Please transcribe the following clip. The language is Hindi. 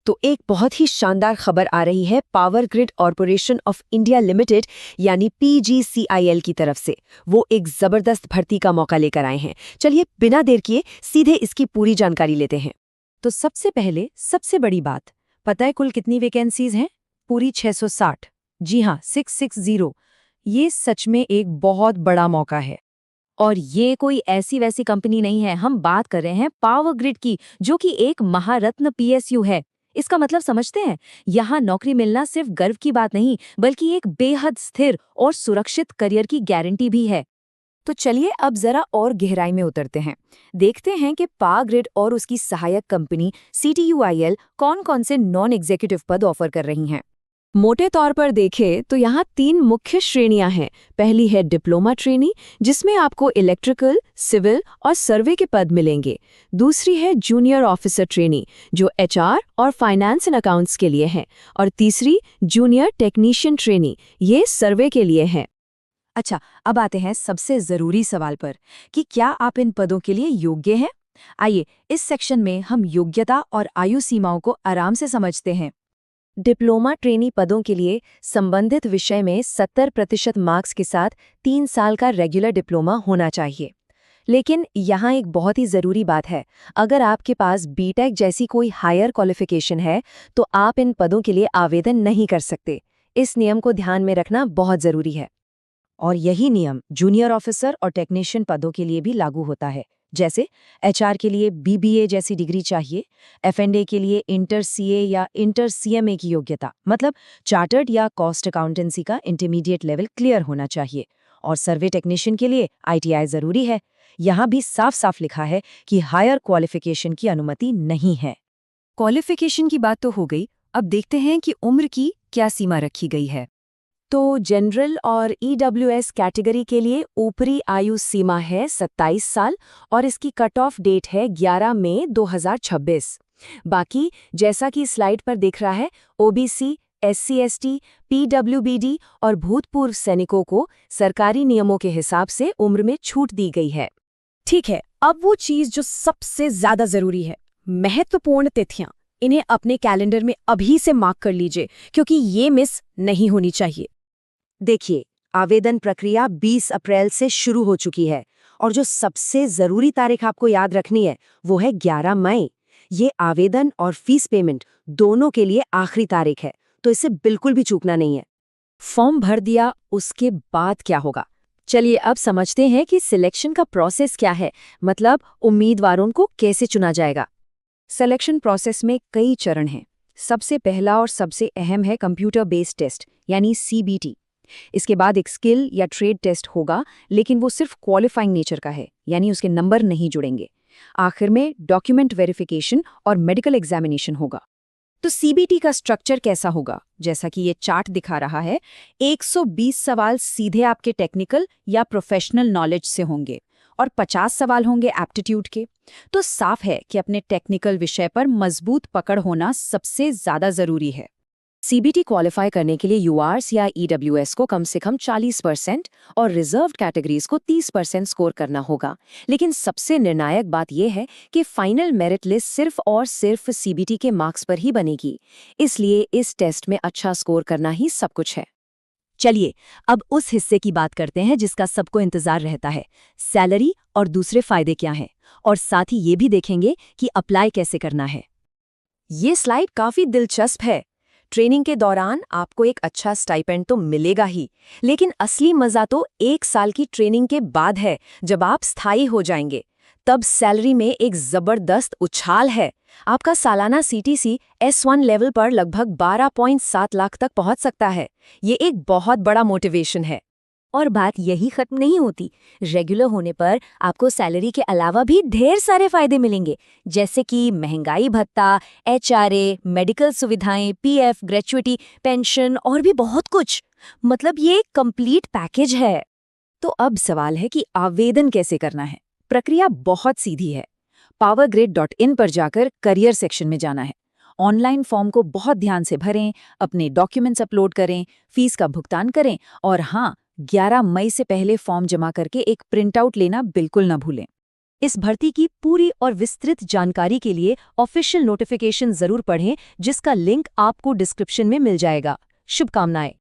तो एक बहुत ही शानदार खबर आ रही है power grid corporation of India limited यानी PGCIL की तरफ से। वो एक जबरदस्त भर्ती का मौका लेकर आए हैं। चलिए बिना देर किए सीधे इसकी पूरी जानकारी लेते हैं। तो सबसे पहले सबसे बड़ी बात, पता है कुल कितनी वैकेंसीज हैं? पूरी 660। जी हाँ, 660। ये सच में एक बहुत बड़ा मौका है। और ये कोई ऐसी वैसी कंपनी नहीं है, हम बात कर रहे हैं पावर ग्रिड की, जो कि एक महारत्न PSU है। इसका मतलब समझते हैं? यहाँ नौकरी मिलना सिर्फ गर्व की बात नहीं, बल्कि एक बेहद स्थिर और सुरक्षित करियर की गारंटी भी है। तो चलिए अब जरा और गहराई में उतरते हैं। देखते हैं कि पावर ग्रिड और उसकी सहायक कंपनी CTUIL कौन-कौन से नॉन एग्जीक्यूटिव पद ऑफर कर रही हैं। मोटे तौर पर देखें तो यहाँ 3 मुख्य श्रेणियां हैं। पहली है डिप्लोमा ट्रेनी, जिसमें आपको इलेक्ट्रिकल, सिविल और सर्वे के पद मिलेंगे। दूसरी है जूनियर ऑफिसर ट्रेनी, जो HR और फाइनेंस एंड अकाउंट्स के लिए है। और तीसरी जूनियर टेक्नीशियन ट्रेनी, ये सर्वे के लिए है। अच्छा, अब आते हैं सबसे जरूरी सवाल पर कि क्या आप इन पदों के लिए योग्य हैं? आइए इस सेक्शन में हम योग्यता और आयु सीमाओं को आराम से समझते हैं। डिप्लोमा ट्रेनी पदों के लिए संबंधित विषय में 70% मार्क्स के साथ 3 साल का रेगुलर डिप्लोमा होना चाहिए। लेकिन यहाँ एक बहुत ही ज़रूरी बात है, अगर आपके पास BTech जैसी कोई हायर क्वालिफिकेशन है तो आप इन पदों के लिए आवेदन नहीं कर सकते। इस नियम को ध्यान में रखना बहुत ज़रूरी है। और यही नियम जूनियर ऑफिसर और टेक्नीशियन पदों के लिए भी लागू होता है। जैसे HR के लिए BBA जैसी डिग्री चाहिए, F&A के लिए इंटर CA या इंटर CMA की योग्यता, मतलब चार्टर्ड या कॉस्ट अकाउंटेंसी का इंटरमीडिएट लेवल क्लियर होना चाहिए। और सर्वे टेक्नीशियन के लिए ITI जरूरी है। यहाँ भी साफ साफ लिखा है कि हायर क्वालिफिकेशन की अनुमति नहीं है। क्वालिफिकेशन की बात तो हो गई, अब देखते हैं कि उम्र की क्या सीमा रखी गई है। तो जनरल और EWS कैटेगरी के लिए ऊपरी आयु सीमा है 27 साल और इसकी कट ऑफ डेट है 11 मई 2026। बाकी जैसा कि स्लाइड पर दिख रहा है, OBC, SC ST, PWBD और भूतपूर्व सैनिकों को सरकारी नियमों के हिसाब से उम्र में छूट दी गई है। ठीक है, अब वो चीज़ जो सबसे ज़्यादा ज़रूरी है, महत्वपूर्ण तिथियां। इन्हें अपने कैलेंडर में अभी से मार्क कर लीजिए, क्योंकि ये मिस नहीं होनी चाहिए। देखिए, आवेदन प्रक्रिया 20 अप्रैल से शुरू हो चुकी है और जो सबसे ज़रूरी तारीख आपको याद रखनी है वो है 11 मई। ये आवेदन और फीस पेमेंट दोनों के लिए आखिरी तारीख है, तो इसे बिल्कुल भी चूकना नहीं है। फॉर्म भर दिया, उसके बाद क्या होगा? चलिए अब समझते हैं कि सिलेक्शन का प्रोसेस क्या है, मतलब उम्मीदवारों को कैसे चुना जाएगा। सिलेक्शन प्रोसेस में कई चरण हैं। सबसे पहला और सबसे अहम है कंप्यूटर बेस्ड टेस्ट यानी CBT। इसके बाद एक स्किल या ट्रेड टेस्ट होगा, लेकिन वो सिर्फ क्वालिफाइंग नेचर का है, यानी उसके नंबर नहीं जुड़ेंगे। आखिर में डॉक्यूमेंट वेरिफिकेशन और मेडिकल एग्जामिनेशन होगा। तो CBT का स्ट्रक्चर कैसा होगा? जैसा कि ये चार्ट दिखा रहा है, 120 सवाल सीधे आपके टेक्निकल या प्रोफेशनल नॉलेज से होंगे और 50 सवाल होंगे एप्टीट्यूड के। तो साफ है कि अपने टेक्निकल विषय पर मजबूत पकड़ होना सबसे ज्यादा जरूरी है। CBT क्वालिफाई करने के लिए URs या EWS को कम से कम 40% और रिजर्व्ड कैटेगरीज को 30% स्कोर करना होगा। लेकिन सबसे निर्णायक बात यह है कि फाइनल मेरिट लिस्ट सिर्फ और सिर्फ CBT के मार्क्स पर ही बनेगी। इसलिए इस टेस्ट में अच्छा स्कोर करना ही सब कुछ है। चलिए अब उस हिस्से की बात करते हैं जिसका सबको इंतजार रहता है, सैलरी और दूसरे फायदे क्या हैं, और साथ ही ये भी देखेंगे कि अप्लाई कैसे करना है। ये स्लाइड काफी दिलचस्प है। ट्रेनिंग के दौरान आपको एक अच्छा स्टाइपेंड तो मिलेगा ही, लेकिन असली मजा तो 1 साल की ट्रेनिंग के बाद है, जब आप स्थायी हो जाएंगे। तब सैलरी में एक जबरदस्त उछाल है। आपका सालाना CTC S1 लेवल पर लगभग 12.7 लाख तक पहुंच सकता है। ये एक बहुत बड़ा मोटिवेशन है। और बात यही खत्म नहीं होती। रेगुलर होने पर आपको सैलरी के अलावा भी ढेर सारे फायदे मिलेंगे, जैसे कि महंगाई भत्ता, HRA, मेडिकल सुविधाएं, PF, ग्रेचुइटी, पेंशन और भी बहुत कुछ। मतलब ये एक कंप्लीट पैकेज है। तो अब सवाल है कि आवेदन कैसे करना है। प्रक्रिया बहुत सीधी है। powergrid.in पर जाकर करियर सेक्शन में जाना है। ऑनलाइन फॉर्म को बहुत ध्यान से भरें, अपने डॉक्यूमेंट्स अपलोड करें, फीस का भुगतान करें और हाँ, 11 मई से पहले फॉर्म जमा करके एक प्रिंटआउट लेना बिल्कुल न भूलें। इस भर्ती की पूरी और विस्तृत जानकारी के लिए ऑफिशियल नोटिफिकेशन जरूर पढ़ें, जिसका लिंक आपको डिस्क्रिप्शन में मिल जाएगा। शुभकामनाएं।